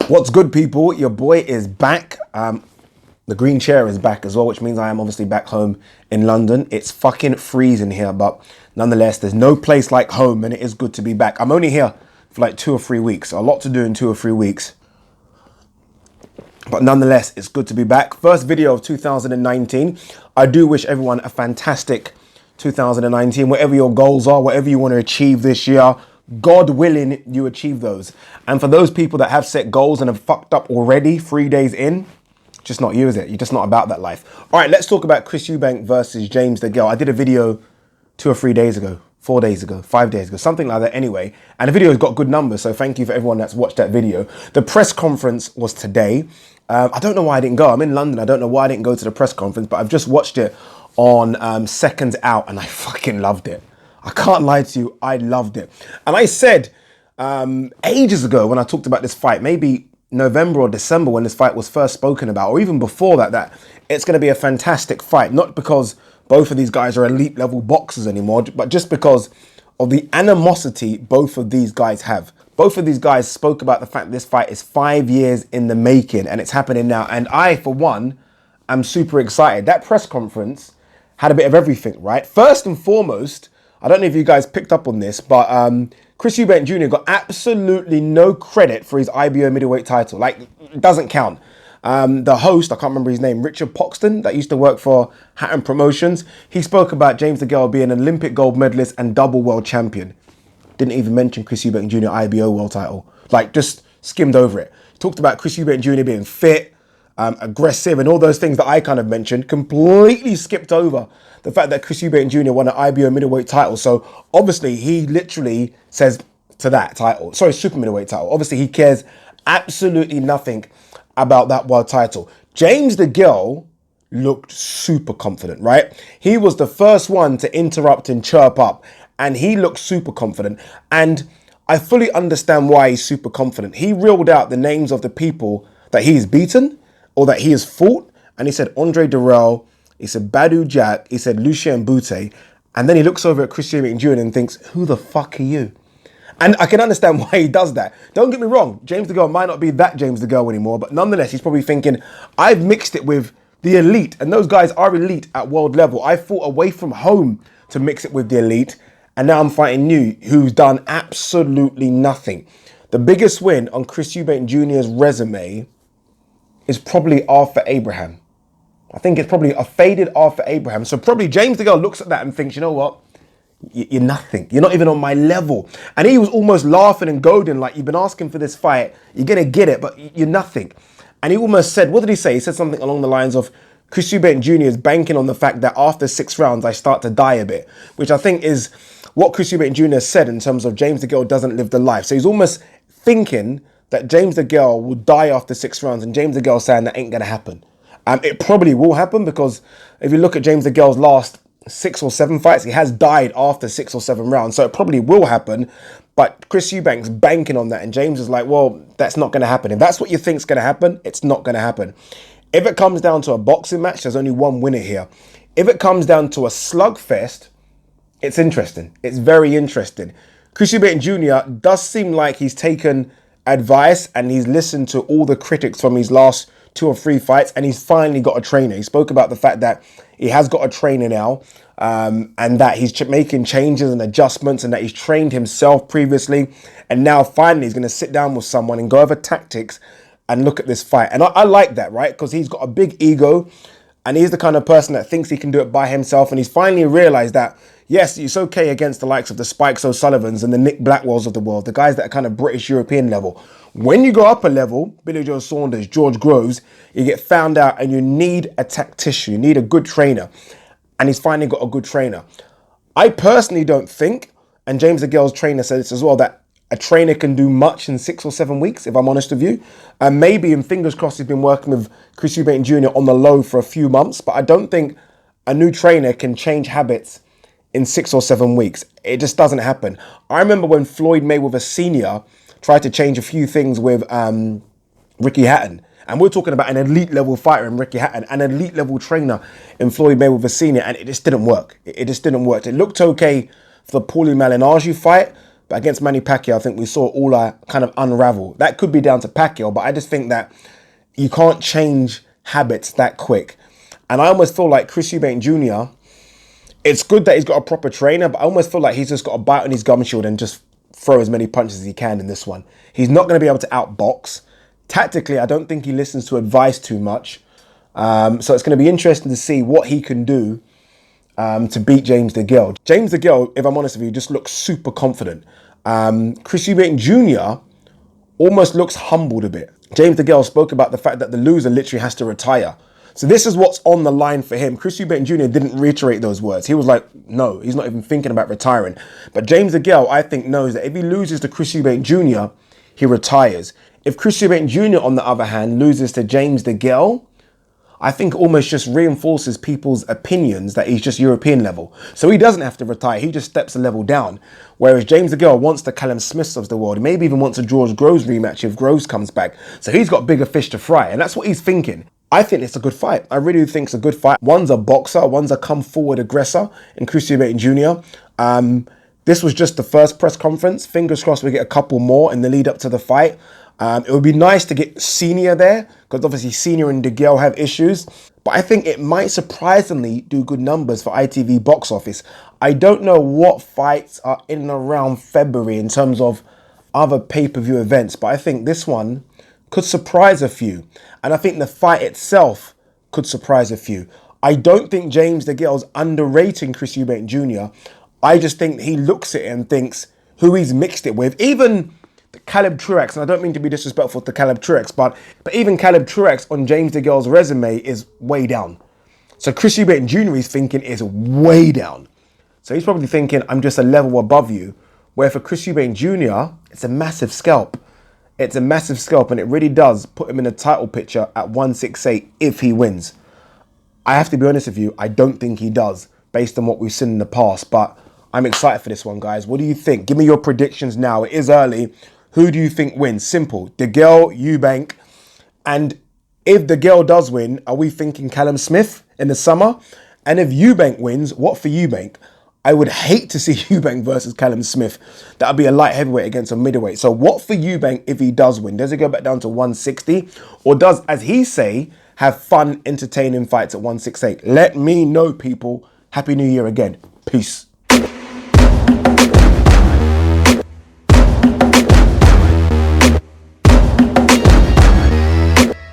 What's good, people? Your boy is back. The green chair is back as well, which means I am obviously back home in London. It's fucking freezing here, but nonetheless, there's no place like home, and it is good to be back. I'm only here for like 2 or 3 weeks. A lot to do in 2 or 3 weeks. But nonetheless, it's good to be back. First video of 2019. I do wish everyone a fantastic 2019. Whatever your goals are, whatever you want to achieve this year, God willing, you achieve those. And for those people that have set goals and have fucked up already 3 days in, just not you, is it? You're just not about that life. All right, let's talk about Chris Eubank versus James Degale. I did a video 2 or 3 days ago, 4 days ago, 5 days ago, something like that anyway. And the video's got good numbers, so thank you for everyone that's watched that video. The press conference was today. I don't know why I didn't go. I'm in London. I don't know why I didn't go to the press conference, but I've just watched it on Seconds Out, and I fucking loved it. I can't lie to you, I loved it. And I said ages ago when I talked about this fight, maybe November or December when this fight was first spoken about, or even before that, that it's going to be a fantastic fight. Not because both of these guys are elite level boxers anymore, but just because of the animosity both of these guys have. Both of these guys spoke about the fact this fight is 5 years in the making and it's happening now. And I, for one, am super excited. That press conference had a bit of everything, right? First and foremost, I don't know if you guys picked up on this, but Chris Eubank Jr. got absolutely no credit for his IBO middleweight title. Like, it doesn't count. The host, I can't remember his name, Richard Poxton, that used to work for Hatton Promotions, he spoke about James Degale being an Olympic gold medalist and double world champion. Didn't even mention Chris Eubank Jr. IBO world title. Like, just skimmed over it. He talked about Chris Eubank Jr. being fit, aggressive, and all those things that I kind of mentioned. Completely skipped over the fact that Chris Eubank Jr. won an IBO middleweight title. So obviously he literally says to that title, sorry, super middleweight title, obviously he cares absolutely nothing about that world title. James Degale looked super confident, right? He was the first one to interrupt and chirp up, and he looked super confident. And I fully understand why he's super confident. He reeled out the names of the people that he's beaten or that he has fought. And he said Andre Durrell, he said Badu Jack, he said Lucien Bute. And then he looks over at Chris Eubank Jr. and thinks, who the fuck are you? And I can understand why he does that. Don't get me wrong, James Degale might not be that James Degale anymore, but nonetheless, he's probably thinking, I've mixed it with the elite, and those guys are elite at world level. I fought away from home to mix it with the elite, and now I'm fighting you, who's done absolutely nothing. The biggest win on Chris Eubank Jr.'s resume is probably Arthur Abraham. I think it's probably a faded Arthur Abraham. So probably James Degale looks at that and thinks, you know what? You're nothing. You're not even on my level. And he was almost laughing and goading, like, you've been asking for this fight. You're going to get it, but you're nothing. And he almost said, what did he say? He said something along the lines of, Chris Eubank Jr. is banking on the fact that after 6 rounds, I start to die a bit, which I think is what Chris Eubank Jr. said in terms of James Degale doesn't live the life. So he's almost thinking that James Degale will die after 6 rounds, and James Degale saying that ain't going to happen. It probably will happen, because if you look at James Degale's last 6 or 7 fights, he has died after 6 or 7 rounds. So it probably will happen. But Chris Eubank's banking on that. And James is like, well, that's not going to happen. If that's what you think's going to happen, it's not going to happen. If it comes down to a boxing match, there's only one winner here. If it comes down to a slugfest, it's interesting. It's very interesting. Chris Eubank Jr. does seem like he's taken advice and he's listened to all the critics from his last 2 or 3 fights, and he's finally got a trainer. He spoke about the fact that he has got a trainer now, and that he's making changes and adjustments, and that he's trained himself previously, and now finally he's going to sit down with someone and go over tactics and look at this fight. And I like that, right? Because he's got a big ego, and he's the kind of person that thinks he can do it by himself, and he's finally realized that, yes, it's okay against the likes of the Spikes O'Sullivans and the Nick Blackwells of the world, the guys that are kind of British European level. When you go up a level, Billy Joe Saunders, George Groves, you get found out, and you need a tactician, you need a good trainer. And he's finally got a good trainer. I personally don't think, and James Degale's trainer said this as well, that a trainer can do much in 6 or 7 weeks, if I'm honest with you. And maybe, and fingers crossed, he's been working with Chris Eubank Jr. on the low for a few months, but I don't think a new trainer can change habits in 6 or 7 weeks. It just doesn't happen. I remember when Floyd Mayweather Sr. tried to change a few things with Ricky Hatton. And we're talking about an elite level fighter in Ricky Hatton, an elite level trainer in Floyd Mayweather Sr. And it just didn't work. It just didn't work. It looked okay for the Paulie Malignaggi fight, But against Manny Pacquiao, I think we saw all kind of unravel. That could be down to Pacquiao, but I just think that you can't change habits that quick. And I almost feel like Chris Eubank Jr., it's good that he's got a proper trainer, but I almost feel like he's just got to bite on his gum shield and just throw as many punches as he can in this one. He's not going to be able to outbox. Tactically, I don't think he listens to advice too much. So it's going to be interesting to see what he can do to beat James Degale. James Degale, if I'm honest with you, just looks super confident. Chris Eubank Jr. almost looks humbled a bit. James Degale spoke about the fact that the loser literally has to retire. So this is what's on the line for him. Chris Eubank Jr. didn't reiterate those words. He was like, no, he's not even thinking about retiring. But James Degale, I think, knows that if he loses to Chris Eubank Jr., he retires. If Chris Eubank Jr., on the other hand, loses to James Degale, I think almost just reinforces people's opinions that he's just European level. So he doesn't have to retire. He just steps a level down. Whereas James Degale wants the Callum Smiths of the world. Maybe even wants a George Groves rematch if Groves comes back. So he's got bigger fish to fry. And that's what he's thinking. I think it's a good fight. I really think it's a good fight. One's a boxer, one's a come forward aggressor in Chris Eubank Jr. This was just the first press conference. Fingers crossed we get a couple more in the lead up to the fight. It would be nice to get Senior there, because obviously Senior and Degale have issues. But I think it might surprisingly do good numbers for ITV box office. I don't know what fights are in and around February in terms of other pay-per-view events, but I think this one could surprise a few. And I think the fight itself could surprise a few. I don't think James Degale's underrating Chris Eubank Jr. I just think he looks at it and thinks who he's mixed it with. Even Caleb Truax, and I don't mean to be disrespectful to Caleb Truax, but even Caleb Truax on James Degale's resume is way down. So Chris Eubank Jr. he's thinking is way down. So he's probably thinking, I'm just a level above you. Where for Chris Eubank Jr., it's a massive scalp. It's a massive scalp, and it really does put him in a title picture at 168 if he wins. I have to be honest with you, I don't think he does, based on what we've seen in the past, but I'm excited for this one, guys. What do you think? Give me your predictions now. It is early. Who do you think wins? Simple. Degale, Eubank. And if Degale does win, are we thinking Callum Smith in the summer? And if Eubank wins, what for Eubank? I would hate to see Eubank versus Callum Smith. That would be a light heavyweight against a middleweight. So what for Eubank if he does win? Does it go back down to 160? Or does, as he say, have fun, entertaining fights at 168? Let me know, people. Happy New Year again. Peace.